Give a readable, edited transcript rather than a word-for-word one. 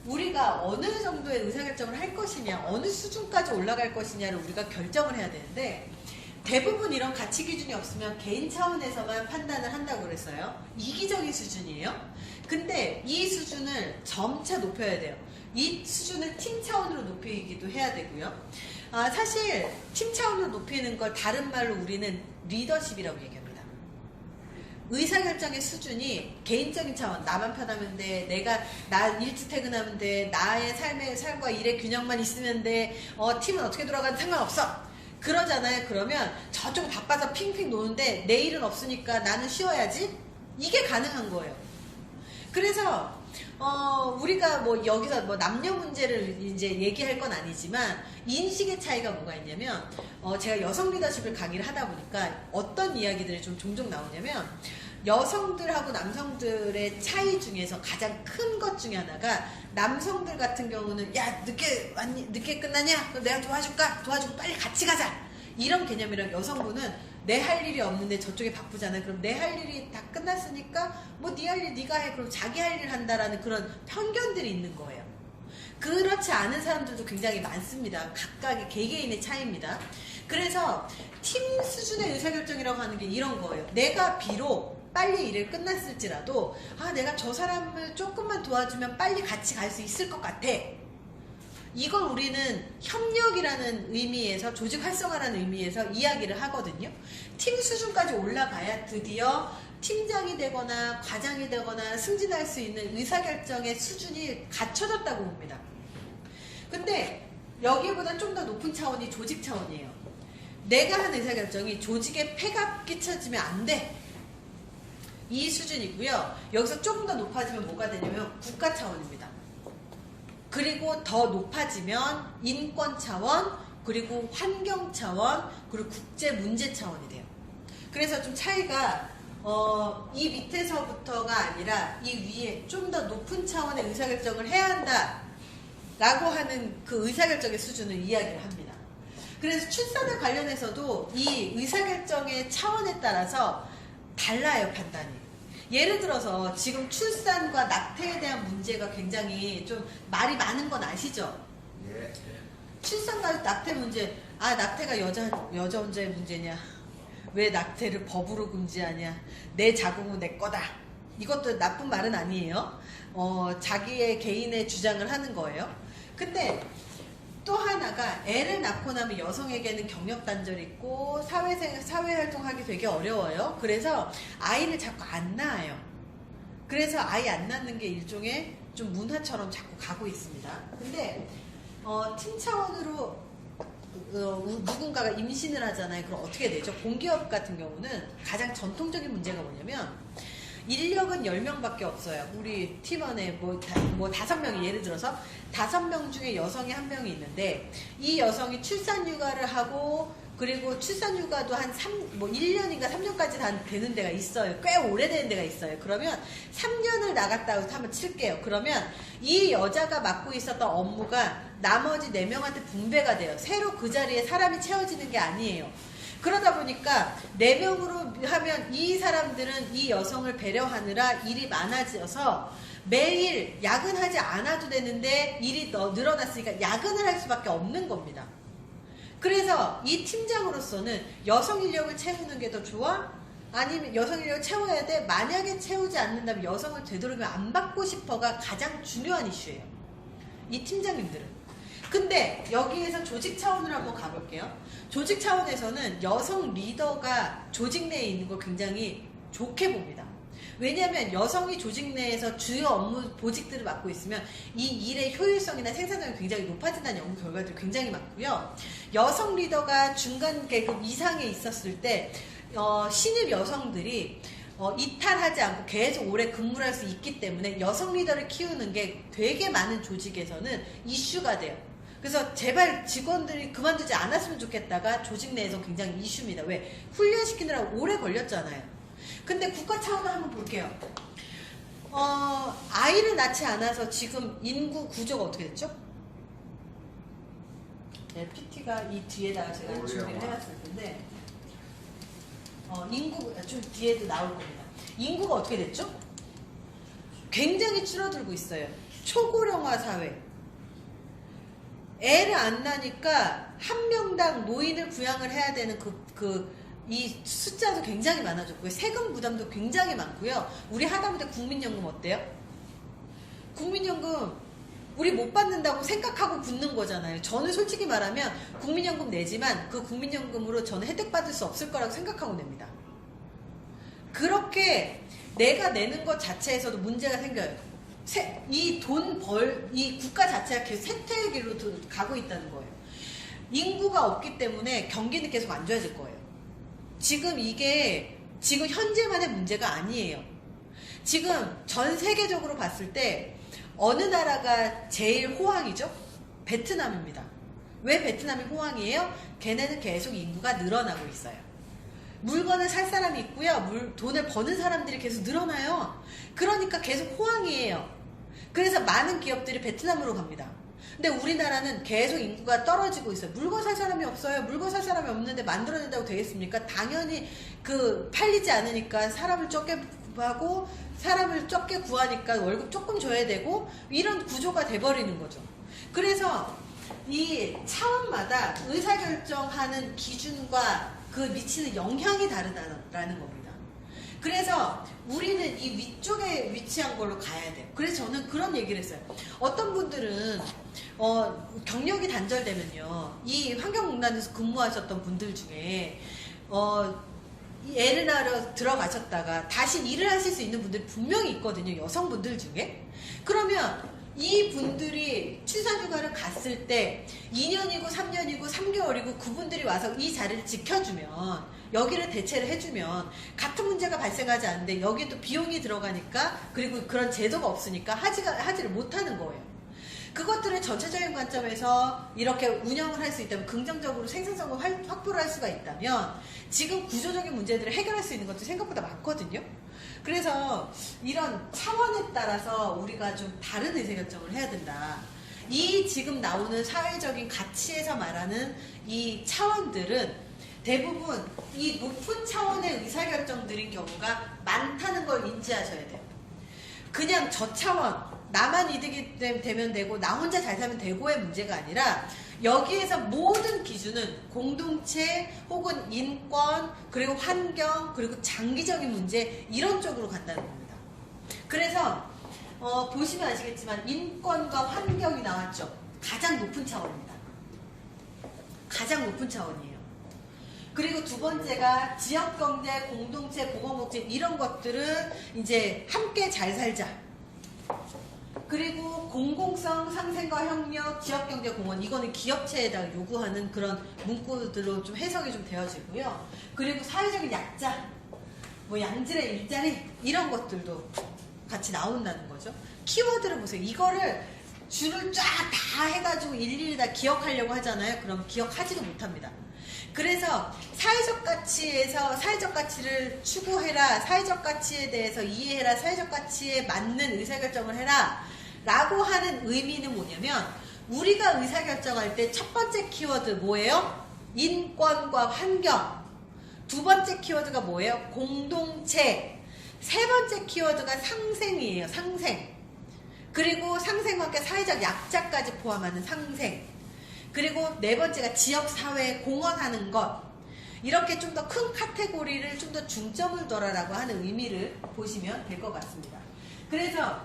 우리가 어느 정도의 의사결정을 할 것이냐, 어느 수준까지 올라갈 것이냐를 우리가 결정을 해야 되는데, 대부분 이런 가치 기준이 없으면 개인 차원에서만 판단을 한다고 그랬어요. 이기적인 수준이에요. 근데 이 수준을 점차 높여야 돼요. 이 수준을 팀 차원으로 높이기도 해야 되고요. 사실 팀 차원으로 높이는 걸 다른 말로 우리는 리더십이라고 얘기합니다. 의사결정의 수준이 개인적인 차원, 나만 편하면 돼, 나 일찍 퇴근하면 돼, 나의 삶과 일의 균형만 있으면 돼, 팀은 어떻게 돌아가든 상관없어. 그러잖아요. 그러면 저쪽 바빠서 핑핑 노는데 내일은 없으니까 나는 쉬어야지. 이게 가능한 거예요. 그래서 우리가 뭐 여기서 뭐 남녀 문제를 이제 얘기할 건 아니지만 인식의 차이가 뭐가 있냐면 제가 여성 리더십을 강의를 하다 보니까 어떤 이야기들이 좀 종종 나오냐면 여성들하고 남성들의 차이 중에서 가장 큰 것 중에 하나가 남성들 같은 경우는 야 늦게 끝나냐? 그럼 내가 도와주고 빨리 같이 가자. 이런 개념이랑 여성분은 내 할 일이 없는데 저쪽에 바쁘잖아요. 그럼 내 할 일이 다 끝났으니까 뭐 네 할 일 네가 해. 그럼 자기 할 일 한다라는 그런 편견들이 있는 거예요. 그렇지 않은 사람들도 굉장히 많습니다. 각각의 개개인의 차이입니다. 그래서 팀 수준의 의사결정이라고 하는 게 이런 거예요. 내가 비록 빨리 일을 끝났을지라도 내가 저 사람을 조금만 도와주면 빨리 같이 갈 수 있을 것 같아. 이걸 우리는 협력이라는 의미에서, 조직 활성화라는 의미에서 이야기를 하거든요. 팀 수준까지 올라가야 드디어 팀장이 되거나 과장이 되거나 승진할 수 있는 의사결정의 수준이 갖춰졌다고 봅니다. 근데 여기보다 좀 더 높은 차원이 조직 차원이에요. 내가 한 의사결정이 조직에 폐가 끼쳐지면 안 돼. 이 수준이고요. 여기서 조금 더 높아지면 뭐가 되냐면 국가 차원입니다. 그리고 더 높아지면 인권 차원, 그리고 환경 차원, 그리고 국제 문제 차원이 돼요. 그래서 좀 차이가 이 밑에서부터가 아니라 이 위에 좀 더 높은 차원의 의사결정을 해야 한다 라고 하는 그 의사결정의 수준을 이야기를 합니다. 그래서 출산에 관련해서도 이 의사결정의 차원에 따라서 달라요, 판단이. 예를 들어서 지금 출산과 낙태에 대한 문제가 굉장히 좀 말이 많은 건 아시죠? 예. 출산과 낙태 문제, 낙태가 여자 혼자의 문제냐? 왜 낙태를 법으로 금지하냐? 내 자궁은 내 거다. 이것도 나쁜 말은 아니에요. 자기의 개인의 주장을 하는 거예요. 근데 또 하나가 애를 낳고 나면 여성에게는 경력 단절이 있고 사회활동하기 되게 어려워요. 그래서 아이를 자꾸 안 낳아요. 그래서 아이 안 낳는 게 일종의 좀 문화처럼 자꾸 가고 있습니다. 근데 팀 차원으로 누군가가 임신을 하잖아요. 그럼 어떻게 되죠? 공기업 같은 경우는 가장 전통적인 문제가 뭐냐면 인력은 10명밖에 없어요. 우리 팀원에 뭐 5명이 예를 들어서 5명 중에 여성이 1명이 있는데 이 여성이 출산휴가를 하고 그리고 출산휴가도 한 1년인가 3년까지 다 되는 데가 있어요. 꽤 오래되는 데가 있어요. 그러면 3년을 나갔다고 한번 칠게요. 그러면 이 여자가 맡고 있었던 업무가 나머지 4명한테 분배가 돼요. 새로 그 자리에 사람이 채워지는 게 아니에요. 그러다 보니까 4명으로 하면 이 사람들은 이 여성을 배려하느라 일이 많아져서 매일 야근하지 않아도 되는데 일이 늘어났으니까 야근을 할 수밖에 없는 겁니다. 그래서 이 팀장으로서는 여성 인력을 채우는 게 더 좋아? 아니면 여성 인력을 채워야 돼? 만약에 채우지 않는다면 여성을 되도록이면 안 받고 싶어가 가장 중요한 이슈예요. 이 팀장님들은. 근데 여기에서 조직 차원으로 한번 가볼게요. 조직 차원에서는 여성 리더가 조직 내에 있는 걸 굉장히 좋게 봅니다. 왜냐하면 여성이 조직 내에서 주요 업무 보직들을 맡고 있으면 이 일의 효율성이나 생산성이 굉장히 높아진다는 연구 결과들이 굉장히 많고요. 여성 리더가 중간 계급 이상에 있었을 때 신입 여성들이 이탈하지 않고 계속 오래 근무를 할 수 있기 때문에 여성 리더를 키우는 게 되게 많은 조직에서는 이슈가 돼요. 그래서 제발 직원들이 그만두지 않았으면 좋겠다가 조직 내에서 굉장히 이슈입니다. 왜? 훈련시키느라고 오래 걸렸잖아요. 근데 국가 차원을 한번 볼게요. 아이를 낳지 않아서 지금 인구 구조가 어떻게 됐죠? 네, PT가 이 뒤에다가 제가 준비를 해놨을 텐데 인구 좀 뒤에도 나올 겁니다. 인구가 어떻게 됐죠? 굉장히 줄어들고 있어요. 초고령화 사회. 애를 안 낳으니까 한 명당 노인을 부양을 해야 되는 이 숫자도 굉장히 많아졌고요. 세금 부담도 굉장히 많고요. 우리 하다못해 국민연금 어때요? 국민연금 우리 못 받는다고 생각하고 붙는 거잖아요. 저는 솔직히 말하면 국민연금 내지만 그 국민연금으로 저는 혜택 받을 수 없을 거라고 생각하고 냅니다. 그렇게 내가 내는 것 자체에서도 문제가 생겨요. 이 국가 자체가 계속 쇠퇴의 길로 가고 있다는 거예요. 인구가 없기 때문에 경기는 계속 안 좋아질 거예요. 지금 현재만의 문제가 아니에요. 지금 전 세계적으로 봤을 때 어느 나라가 제일 호황이죠? 베트남입니다. 왜 베트남이 호황이에요? 걔네는 계속 인구가 늘어나고 있어요. 물건을 살 사람이 있고요. 돈을 버는 사람들이 계속 늘어나요. 그러니까 계속 호황이에요. 그래서 많은 기업들이 베트남으로 갑니다. 근데 우리나라는 계속 인구가 떨어지고 있어요. 물건 살 사람이 없어요. 물건 살 사람이 없는데 만들어낸다고 되겠습니까? 당연히 팔리지 않으니까 사람을 적게 하고 사람을 적게 구하니까 월급 조금 줘야 되고 이런 구조가 돼버리는 거죠. 그래서 이 차원마다 의사결정하는 기준과 그 미치는 영향이 다르다라는 겁니다. 그래서 우리는 이 위쪽에 위치한 걸로 가야 돼요. 그래서 저는 그런 얘기를 했어요. 어떤 분들은 경력이 단절되면요, 이 환경공단에서 근무하셨던 분들 중에 애를 낳으러 들어가셨다가 다시 일을 하실 수 있는 분들이 분명히 있거든요. 여성분들 중에. 그러면 이 분들이 출산휴가를 갔을 때 2년이고 3년이고 3개월이고 그분들이 와서 이 자리를 지켜주면, 여기를 대체를 해주면 같은 문제가 발생하지 않는데 여기에 또 비용이 들어가니까, 그리고 그런 제도가 없으니까 하지를 못하는 거예요. 그것들을 전체적인 관점에서 이렇게 운영을 할 수 있다면, 긍정적으로 생산성을 확보를 할 수가 있다면 지금 구조적인 문제들을 해결할 수 있는 것도 생각보다 많거든요. 그래서 이런 차원에 따라서 우리가 좀 다른 의사결정을 해야 된다. 이 지금 나오는 사회적인 가치에서 말하는 이 차원들은 대부분 이 높은 차원의 의사결정들인 경우가 많다는 걸 인지하셔야 돼요. 그냥 저 차원, 나만 이득이 되면 되고 나 혼자 잘 살면 되고의 문제가 아니라, 여기에서 모든 기준은 공동체 혹은 인권, 그리고 환경, 그리고 장기적인 문제, 이런 쪽으로 간다는 겁니다. 그래서 보시면 아시겠지만 인권과 환경이 나왔죠. 가장 높은 차원입니다. 가장 높은 차원이에요. 그리고 두 번째가 지역경제, 공동체, 보건복지, 이런 것들은 이제 함께 잘 살자. 그리고 공공성, 상생과 협력, 지역경제공헌, 이거는 기업체에다가 요구하는 그런 문구들로 좀 해석이 좀 되어지고요. 그리고 사회적인 약자, 양질의 일자리, 이런 것들도 같이 나온다는 거죠. 키워드를 보세요. 이거를 줄을 쫙 다 해가지고 일일이 다 기억하려고 하잖아요. 그럼 기억하지도 못합니다. 그래서 사회적 가치에서 사회적 가치를 추구해라, 사회적 가치에 대해서 이해해라, 사회적 가치에 맞는 의사결정을 해라 라고 하는 의미는 뭐냐면, 우리가 의사결정할 때 첫 번째 키워드 뭐예요? 인권과 환경. 두 번째 키워드가 뭐예요? 공동체. 세 번째 키워드가 상생이에요. 상생. 그리고 상생과 함께 사회적 약자까지 포함하는 상생. 그리고 네 번째가 지역사회에 공헌하는 것. 이렇게 좀 더 큰 카테고리를 좀 더 중점을 둬라라고 하는 의미를 보시면 될 것 같습니다. 그래서